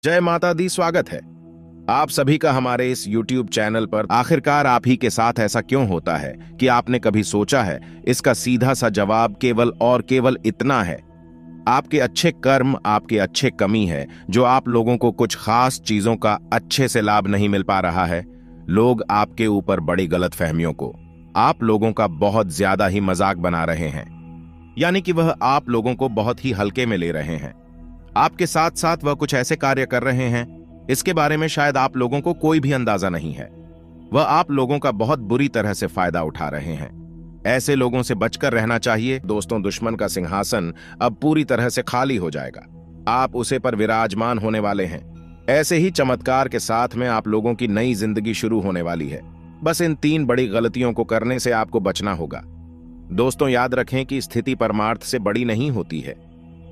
जय माता दी। स्वागत है आप सभी का हमारे इस YouTube चैनल पर। आखिरकार आप ही के साथ ऐसा क्यों होता है कि आपने कभी सोचा है? इसका सीधा सा जवाब केवल और केवल इतना है, आपके अच्छे कर्म, आपके अच्छे कमी है जो आप लोगों को कुछ खास चीजों का अच्छे से लाभ नहीं मिल पा रहा है। लोग आपके ऊपर बड़ी गलतफहमियों को, आप लोगों का बहुत ज्यादा ही मजाक बना रहे हैं, यानी कि वह आप लोगों को बहुत ही हल्के में ले रहे हैं। आपके साथ साथ वह कुछ ऐसे कार्य कर रहे हैं, इसके बारे में शायद आप लोगों को कोई भी अंदाजा नहीं है। वह आप लोगों का बहुत बुरी तरह से फायदा उठा रहे हैं। ऐसे लोगों से बचकर रहना चाहिए। दोस्तों, दुश्मन का सिंहासन अब पूरी तरह से खाली हो जाएगा। आप उसे पर विराजमान होने वाले हैं। ऐसे ही चमत्कार के साथ में आप लोगों की नई जिंदगी शुरू होने वाली है। बस इन 3 बड़ी गलतियों को करने से आपको बचना होगा। दोस्तों, याद रखें कि स्थिति परमार्थ से बड़ी नहीं होती है।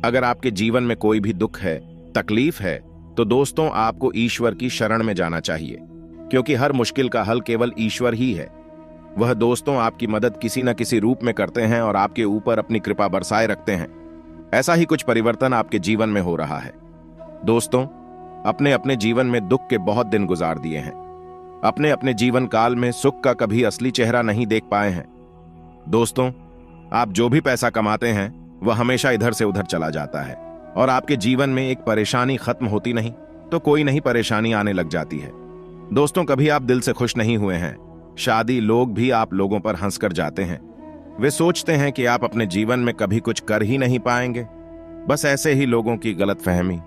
अगर आपके जीवन में कोई भी दुख है, तकलीफ है, तो दोस्तों आपको ईश्वर की शरण में जाना चाहिए, क्योंकि हर मुश्किल का हल केवल ईश्वर ही है। वह दोस्तों आपकी मदद किसी न किसी रूप में करते हैं और आपके ऊपर अपनी कृपा बरसाए रखते हैं। ऐसा ही कुछ परिवर्तन आपके जीवन में हो रहा है। दोस्तों, अपने अपने जीवन में दुख के बहुत दिन गुजार दिए हैं। अपने अपने जीवन काल में सुख का कभी असली चेहरा नहीं देख पाए हैं। दोस्तों, आप जो भी पैसा कमाते हैं वह हमेशा इधर से उधर चला जाता है और आपके जीवन में एक परेशानी खत्म होती नहीं तो कोई नई परेशानी आने लग जाती है। दोस्तों, कभी आप दिल से खुश नहीं हुए हैं। शादी लोग भी आप लोगों पर हंसकर जाते हैं। वे सोचते हैं कि आप अपने जीवन में कभी कुछ कर ही नहीं पाएंगे। बस ऐसे ही लोगों की गलतफहमी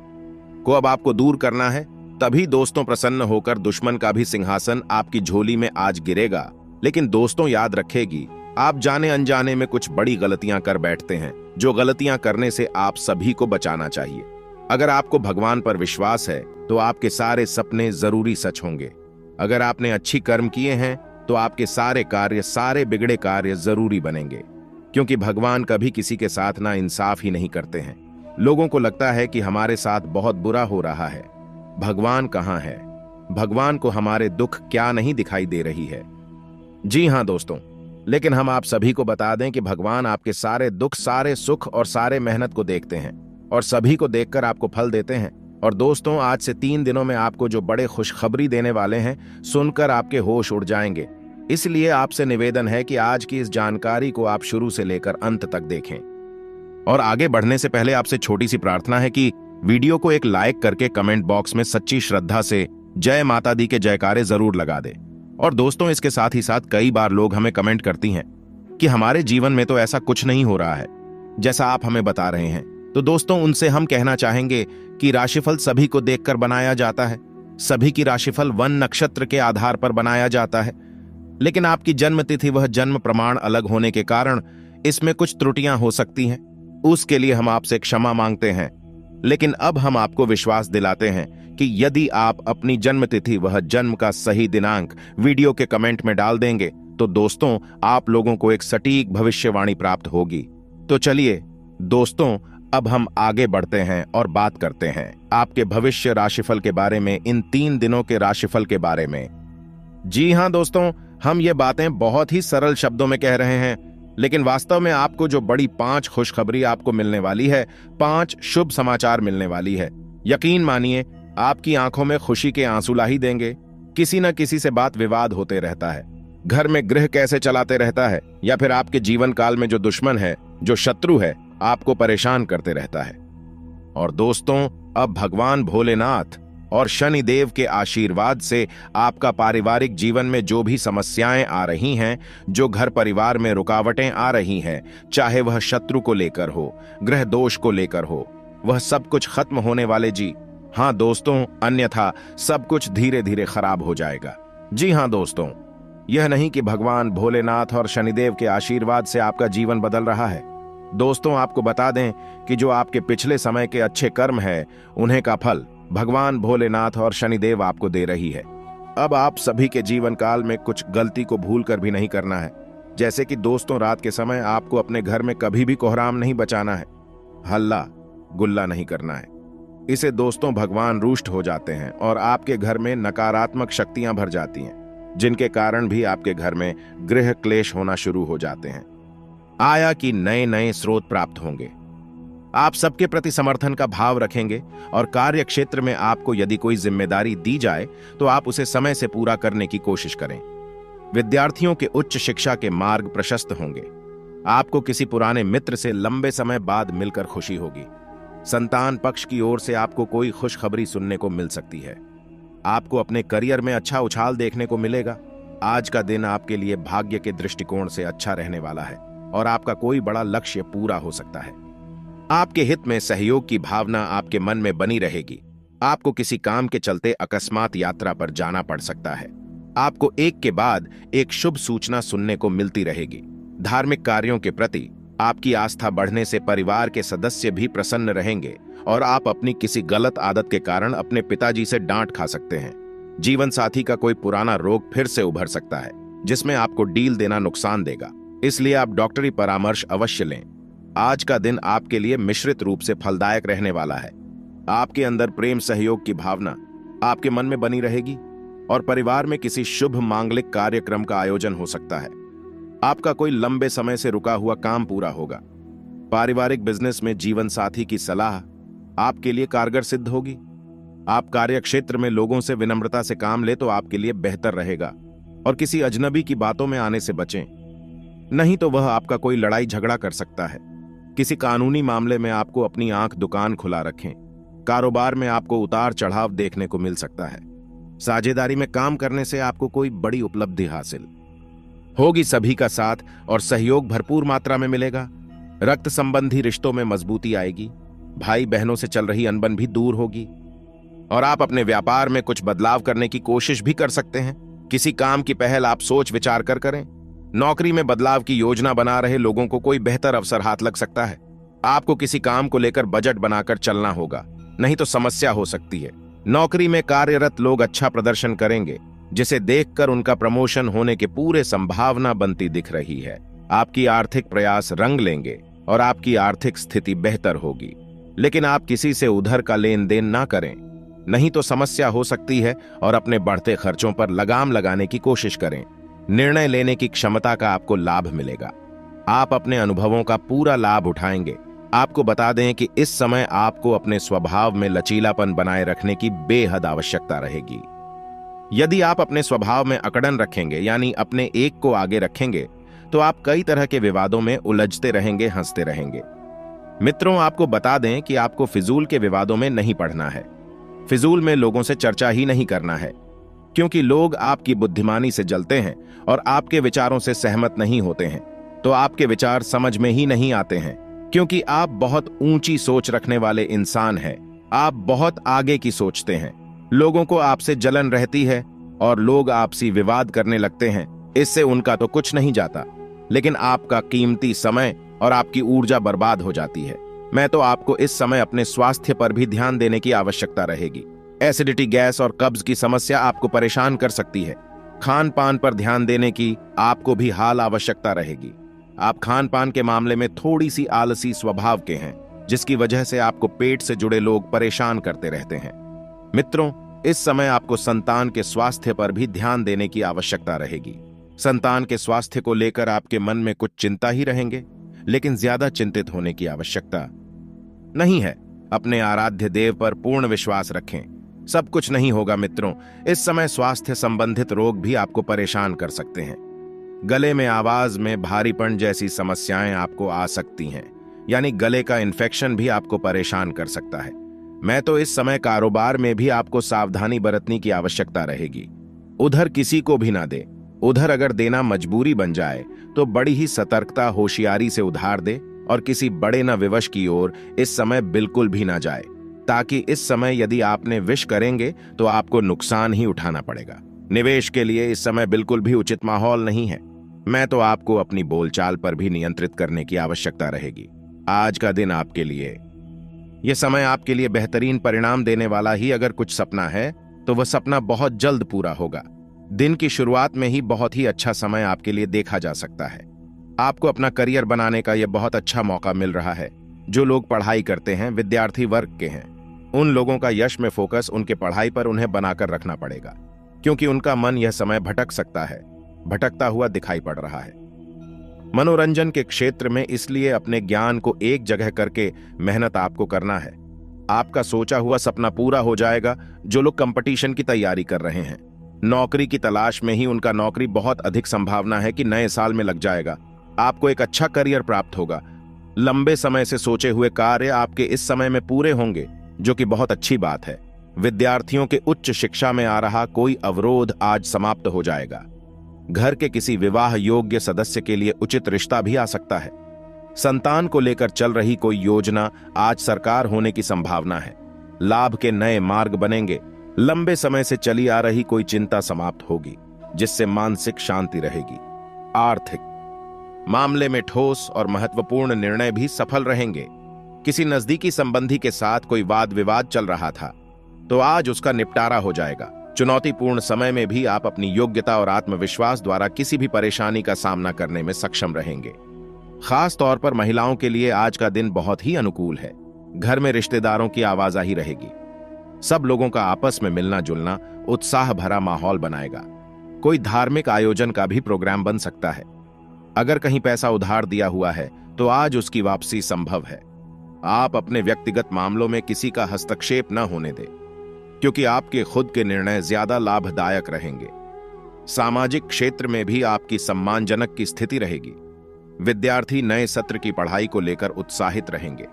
को अब आपको दूर करना है। तभी दोस्तों प्रसन्न होकर दुश्मन का भी सिंहासन आपकी झोली में आज गिरेगा। लेकिन दोस्तों, याद रखेगी, आप जाने अनजाने में कुछ बड़ी गलतियां कर बैठते हैं, जो गलतियां करने से आप सभी को बचाना चाहिए। अगर आपको भगवान पर विश्वास है तो आपके सारे सपने जरूरी सच होंगे। अगर आपने अच्छी कर्म किए हैं तो आपके सारे कार्य, सारे बिगड़े कार्य जरूरी बनेंगे, क्योंकि भगवान कभी किसी के साथ ना इंसाफ ही नहीं करते हैं। लोगों को लगता है कि हमारे साथ बहुत बुरा हो रहा है। भगवान कहाँ है? भगवान को हमारे दुख क्या नहीं दिखाई दे रही है? जी हाँ दोस्तों, लेकिन हम आप सभी को बता दें कि भगवान आपके सारे दुख, सारे सुख और सारे मेहनत को देखते हैं और सभी को देखकर आपको फल देते हैं। और दोस्तों, आज से 3 दिनों में आपको जो बड़े खुशखबरी देने वाले हैं, सुनकर आपके होश उड़ जाएंगे। इसलिए आपसे निवेदन है कि आज की इस जानकारी को आप शुरू से लेकर अंत तक देखें। और आगे बढ़ने से पहले आपसे छोटी सी प्रार्थना है कि वीडियो को एक लाइक करके कमेंट बॉक्स में सच्ची श्रद्धा से जय माता दी के जयकारे जरूर लगा दे। और दोस्तों, इसके साथ ही साथ कई बार लोग हमें कमेंट करती हैं कि हमारे जीवन में तो ऐसा कुछ नहीं हो रहा है जैसा आप हमें बता रहे हैं। तो दोस्तों, उनसे हम कहना चाहेंगे कि राशिफल सभी को देखकर बनाया जाता है। सभी की राशिफल वन नक्षत्र के आधार पर बनाया जाता है, लेकिन आपकी जन्म तिथि, वह जन्म प्रमाण अलग होने के कारण इसमें कुछ त्रुटियां हो सकती हैं। उसके लिए हम आपसे क्षमा मांगते हैं। लेकिन अब हम आपको विश्वास दिलाते हैं कि यदि आप अपनी जन्म तिथि, वह जन्म का सही दिनांक वीडियो के कमेंट में डाल देंगे तो दोस्तों आप लोगों को एक सटीक भविष्यवाणी प्राप्त होगी। तो चलिए दोस्तों, अब हम आगे बढ़ते हैं और बात करते हैं आपके भविष्य राशिफल के बारे में, इन 3 दिनों के राशिफल के बारे में। जी हाँ दोस्तों, हम ये बातें बहुत ही सरल शब्दों में कह रहे हैं, लेकिन वास्तव में आपको जो बड़ी 5 खुशखबरी आपको मिलने वाली है, 5 शुभ समाचार मिलने वाली है, यकीन मानिए आपकी आंखों में खुशी के आंसू ला ही देंगे। किसी न किसी से बात विवाद होते रहता है, घर में गृह कैसे चलाते रहता है, या फिर आपके जीवन काल में जो दुश्मन है, जो शत्रु है, आपको परेशान करते रहता है। और दोस्तों, अब भगवान भोलेनाथ और शनि देव के आशीर्वाद से आपका पारिवारिक जीवन में जो भी समस्याएं आ रही हैं, जो घर परिवार में रुकावटें आ रही हैं, चाहे वह शत्रु को लेकर हो, ग्रह दोष को लेकर हो, वह सब कुछ खत्म होने वाले। जी हाँ दोस्तों, अन्यथा सब कुछ धीरे धीरे खराब हो जाएगा। जी हाँ दोस्तों, यह नहीं कि भगवान भोलेनाथ और शनिदेव के आशीर्वाद से आपका जीवन बदल रहा है। दोस्तों, आपको बता दें कि जो आपके पिछले समय के अच्छे कर्म है, उन्हें का फल भगवान भोलेनाथ और शनिदेव आपको दे रही है। अब आप सभी के जीवन काल में कुछ गलती को भूल कर भी नहीं करना है। जैसे कि दोस्तों, रात के समय आपको अपने घर में कभी भी कोहराम नहीं बचाना है, हल्ला गुल्ला नहीं करना है। इसे दोस्तों भगवान रुष्ट हो जाते हैं और आपके घर में नकारात्मक शक्तियां भर जाती हैं, जिनके कारण भी आपके घर में गृह क्लेश होना शुरू हो जाते हैं। आय के नए नए स्रोत प्राप्त होंगे। आप सबके प्रति समर्थन का भाव रखेंगे और कार्य क्षेत्र में आपको यदि कोई जिम्मेदारी दी जाए तो आप उसे समय से पूरा करने की कोशिश करें। विद्यार्थियों के उच्च शिक्षा के मार्ग प्रशस्त होंगे। आपको किसी पुराने मित्र से लंबे समय बाद मिलकर खुशी होगी। संतान पक्ष की ओर से आपको कोई खुशखबरी सुनने को मिल सकती है। आपको अपने करियर में अच्छा उछाल देखने को मिलेगा। आज का दिन आपके लिए भाग्य के दृष्टिकोण से अच्छा रहने वाला है और आपका कोई बड़ा लक्ष्य पूरा हो सकता है। आपके हित में सहयोग की भावना आपके मन में बनी रहेगी। आपको किसी काम के चलते अकस्मात यात्रा पर जाना पड़ सकता है। आपको एक के बाद एक शुभ सूचना सुनने को मिलती रहेगी। धार्मिक कार्यों के प्रति आपकी आस्था बढ़ने से परिवार के सदस्य भी प्रसन्न रहेंगे और आप अपनी किसी गलत आदत के कारण अपने पिताजी से डांट खा सकते हैं। जीवन साथी का कोई पुराना रोग फिर से उभर सकता है जिसमें आपको डील देना नुकसान देगा, इसलिए आप डॉक्टरी परामर्श अवश्य लें। आज का दिन आपके लिए मिश्रित रूप से फलदायक रहने वाला है। आपके अंदर प्रेम सहयोग की भावना आपके मन में बनी रहेगी और परिवार में किसी शुभ मांगलिक कार्यक्रम का आयोजन हो सकता है। आपका कोई लंबे समय से रुका हुआ काम पूरा होगा। पारिवारिक बिजनेस में जीवन साथी की सलाह आपके लिए कारगर सिद्ध होगी। आप कार्य क्षेत्र में लोगों से विनम्रता से काम ले तो आपके लिए बेहतर रहेगा और किसी अजनबी की बातों में आने से बचें, नहीं तो वह आपका कोई लड़ाई झगड़ा कर सकता है। किसी कानूनी मामले में आपको अपनी आंख दुकान खुला रखें। कारोबार में आपको उतार चढ़ाव देखने को मिल सकता है। साझेदारी में काम करने से आपको कोई बड़ी उपलब्धि हासिल होगी। सभी का साथ और सहयोग भरपूर मात्रा में मिलेगा। रक्त संबंधी रिश्तों में मजबूती आएगी। भाई बहनों से चल रही अनबन भी दूर होगी और आप अपने व्यापार में कुछ बदलाव करने की कोशिश भी कर सकते हैं। किसी काम की पहल आप सोच विचार कर करें। नौकरी में बदलाव की योजना बना रहे लोगों को कोई बेहतर अवसर हाथ लग सकता है। आपको किसी काम को लेकर बजट बनाकर चलना होगा, नहीं तो समस्या हो सकती है। नौकरी में कार्यरत लोग अच्छा प्रदर्शन करेंगे, जिसे देखकर उनका प्रमोशन होने के पूरे संभावना बनती दिख रही है। आपकी आर्थिक प्रयास रंग लेंगे और आपकी आर्थिक स्थिति बेहतर होगी, लेकिन आप किसी से उधार का लेन देन ना करें, नहीं तो समस्या हो सकती है और अपने बढ़ते खर्चों पर लगाम लगाने की कोशिश करें। निर्णय लेने की क्षमता का आपको लाभ मिलेगा। आप अपने अनुभवों का पूरा लाभ उठाएंगे। आपको बता दें कि इस समय आपको अपने स्वभाव में लचीलापन बनाए रखने की बेहद आवश्यकता रहेगी। यदि आप अपने स्वभाव में अकड़न रखेंगे, यानी अपने एक को आगे रखेंगे, तो आप कई तरह के विवादों में उलझते रहेंगे, हंसते रहेंगे। मित्रों, आपको बता दें कि आपको फिजूल के विवादों में नहीं पड़ना है। फिजूल में लोगों से चर्चा ही नहीं करना है, क्योंकि लोग आपकी बुद्धिमानी से जलते हैं और आपके विचारों से सहमत नहीं होते हैं, तो आपके विचार समझ में ही नहीं आते हैं, क्योंकि आप बहुत ऊंची सोच रखने वाले इंसान हैं। आप बहुत आगे की सोचते हैं। लोगों को आपसे जलन रहती है और लोग आपसी विवाद करने लगते हैं। इससे उनका तो कुछ नहीं जाता, लेकिन आपका कीमती समय और आपकी ऊर्जा बर्बाद हो जाती है। मैं तो आपको इस समय अपने स्वास्थ्य पर भी ध्यान देने की आवश्यकता रहेगी। एसिडिटी, गैस और कब्ज की समस्या आपको परेशान कर सकती है। खान पान पर ध्यान देने की आपको भी हाल आवश्यकता रहेगी। आप खान पान के मामले में थोड़ी सी आलसी स्वभाव के हैं, जिसकी वजह से आपको पेट से जुड़े लोग परेशान करते रहते हैं। मित्रों, इस समय आपको संतान के स्वास्थ्य पर भी ध्यान देने की आवश्यकता रहेगी। संतान के स्वास्थ्य को लेकर आपके मन में कुछ चिंता ही रहेंगे, लेकिन ज्यादा चिंतित होने की आवश्यकता नहीं है। अपने आराध्य देव पर पूर्ण विश्वास रखें। सब कुछ नहीं होगा मित्रों। इस समय स्वास्थ्य संबंधित रोग भी आपको परेशान कर सकते हैं। गले में आवाज में भारीपन जैसी समस्याएं आपको आ सकती हैं, यानी गले का इन्फेक्शन भी आपको परेशान कर सकता है। मैं तो इस समय कारोबार में भी आपको सावधानी बरतने की आवश्यकता रहेगी। उधर किसी को भी ना दे। उधर अगर देना मजबूरी बन जाए तो बड़ी ही सतर्कता, होशियारी से उधार दे और किसी बड़े न विवश की ओर इस समय बिल्कुल भी ना जाए, ताकि इस समय यदि आपने विश करेंगे तो आपको नुकसान ही उठाना पड़ेगा। निवेश के लिए इस समय बिल्कुल भी उचित माहौल नहीं है। मैं तो आपको अपनी बोलचाल पर भी नियंत्रित करने की आवश्यकता रहेगी। आज का दिन आपके लिए, यह समय आपके लिए बेहतरीन परिणाम देने वाला ही अगर कुछ सपना है तो वह सपना बहुत जल्द पूरा होगा। दिन की शुरुआत में ही बहुत ही अच्छा समय आपके लिए देखा जा सकता है। आपको अपना करियर बनाने का यह बहुत अच्छा मौका मिल रहा है। जो लोग पढ़ाई करते हैं, विद्यार्थी वर्ग के हैं, उन लोगों का यश में फोकस उनके पढ़ाई पर उन्हें बनाकर रखना पड़ेगा, क्योंकि उनका मन यह समय भटक सकता है, भटकता हुआ दिखाई पड़ रहा है। मनोरंजन के क्षेत्र में इसलिए अपने ज्ञान को एक जगह करके मेहनत आपको करना है। आपका सोचा हुआ सपना पूरा हो जाएगा। जो लोग कंपटीशन की तैयारी कर रहे हैं, नौकरी की तलाश में ही, उनका नौकरी बहुत अधिक संभावना है कि नए साल में लग जाएगा। आपको एक अच्छा करियर प्राप्त होगा। लंबे समय से सोचे हुए कार्य आपके इस समय में पूरे होंगे, जो कि बहुत अच्छी बात है। विद्यार्थियों के उच्च शिक्षा में आ रहा कोई अवरोध आज समाप्त हो जाएगा। घर के किसी विवाह योग्य सदस्य के लिए उचित रिश्ता भी आ सकता है। संतान को लेकर चल रही कोई योजना आज साकार होने की संभावना है। लाभ के नए मार्ग बनेंगे। लंबे समय से चली आ रही कोई चिंता समाप्त होगी, जिससे मानसिक शांति रहेगी। आर्थिक मामले में ठोस और महत्वपूर्ण निर्णय भी सफल रहेंगे। किसी नजदीकी संबंधी के साथ कोई वाद विवाद चल रहा था, तो आज उसका निपटारा हो जाएगा। चुनौतीपूर्ण समय में भी आप अपनी योग्यता और आत्मविश्वास द्वारा किसी भी परेशानी का सामना करने में सक्षम रहेंगे। खास तौर पर महिलाओं के लिए आज का दिन बहुत ही अनुकूल है। घर में रिश्तेदारों की आवाजाही रहेगी। सब लोगों का आपस में मिलना जुलना उत्साह भरा माहौल बनाएगा। कोई धार्मिक आयोजन का भी प्रोग्राम बन सकता है। अगर कहीं पैसा उधार दिया हुआ है तो आज उसकी वापसी संभव है। आप अपने व्यक्तिगत मामलों में किसी का हस्तक्षेप न होने दें, क्योंकि आपके खुद के निर्णय ज्यादा लाभदायक रहेंगे। सामाजिक क्षेत्र में भी आपकी सम्मानजनक की स्थिति रहेगी। विद्यार्थी नए सत्र की पढ़ाई को लेकर उत्साहित रहेंगे।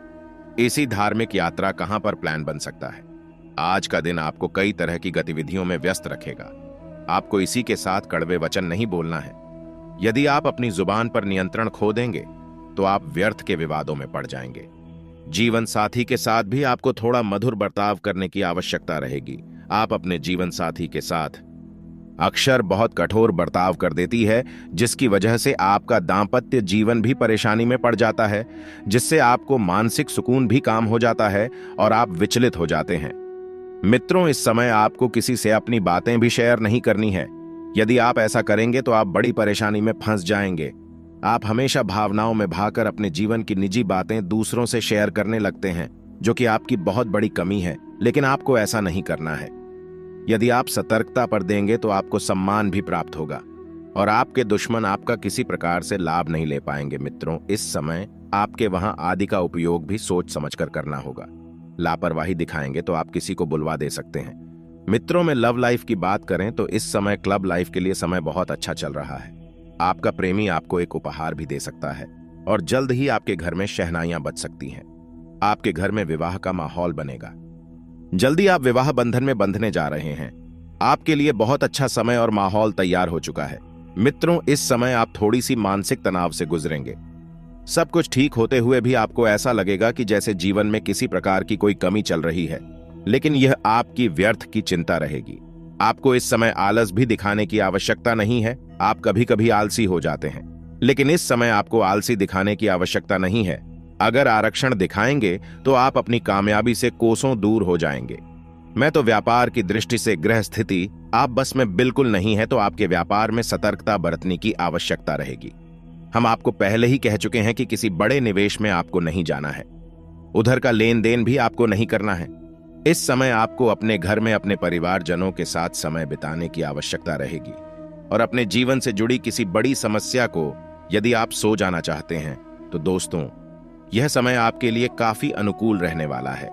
इसी धार्मिक यात्रा कहां पर प्लान बन सकता है। आज का दिन आपको कई तरह की गतिविधियों में व्यस्त रखेगा। आपको इसी के साथ कड़वे वचन नहीं बोलना है। यदि आप अपनी जुबान पर नियंत्रण खो देंगे तो आप व्यर्थ के विवादों में पड़ जाएंगे। जीवन साथी के साथ भी आपको थोड़ा मधुर बर्ताव करने की आवश्यकता रहेगी। आप अपने जीवन साथी के साथ अक्सर बहुत कठोर बर्ताव कर देती है, जिसकी वजह से आपका दांपत्य जीवन भी परेशानी में पड़ जाता है, जिससे आपको मानसिक सुकून भी काम हो जाता है और आप विचलित हो जाते हैं। मित्रों, इस समय आपको किसी से अपनी बातें भी शेयर नहीं करनी है। यदि आप ऐसा करेंगे तो आप बड़ी परेशानी में फंस जाएंगे। आप हमेशा भावनाओं में भागकर अपने जीवन की निजी बातें दूसरों से शेयर करने लगते हैं, जो कि आपकी बहुत बड़ी कमी है, लेकिन आपको ऐसा नहीं करना है। यदि आप सतर्कता पर देंगे तो आपको सम्मान भी प्राप्त होगा और आपके दुश्मन आपका किसी प्रकार से लाभ नहीं ले पाएंगे। मित्रों, इस समय आपके वहां आदि का उपयोग भी सोच समझकर करना होगा। लापरवाही दिखाएंगे तो आप किसी को बुलवा दे सकते हैं। मित्रों में लव लाइफ की बात करें तो इस समय क्लब लाइफ के लिए समय बहुत अच्छा चल रहा है। आपका प्रेमी आपको एक उपहार भी दे सकता है और जल्द ही आपके घर में शहनाइयां बज सकती हैं। आपके घर में विवाह का माहौल बनेगा। जल्दी आप विवाह बंधन में बंधने जा रहे हैं। आपके लिए बहुत अच्छा समय और माहौल तैयार हो चुका है। मित्रों, इस समय आप थोड़ी सी मानसिक तनाव से गुजरेंगे। सब कुछ ठीक होते हुए भी आपको ऐसा लगेगा कि जैसे जीवन में किसी प्रकार की कोई कमी चल रही है, लेकिन यह आपकी व्यर्थ की चिंता रहेगी। आपको इस समय आलस भी दिखाने की आवश्यकता नहीं है। आप कभी कभी आलसी हो जाते हैं, लेकिन इस समय आपको आलसी दिखाने की आवश्यकता नहीं है। अगर आरक्षण दिखाएंगे तो आप अपनी कामयाबी से कोसों दूर हो जाएंगे। मैं तो व्यापार की दृष्टि से ग्रह स्थिति आप बस में बिल्कुल नहीं है, तो आपके व्यापार में सतर्कता बरतने की आवश्यकता रहेगी। हम आपको पहले ही कह चुके हैं कि किसी बड़े निवेश में आपको नहीं जाना है। उधर का लेन देन भी आपको नहीं करना है। इस समय आपको अपने घर में अपने परिवारजनों के साथ समय बिताने की आवश्यकता रहेगी और अपने जीवन से जुड़ी किसी बड़ी समस्या को यदि आप सो जाना चाहते हैं तो दोस्तों, यह समय आपके लिए काफी अनुकूल रहने वाला है।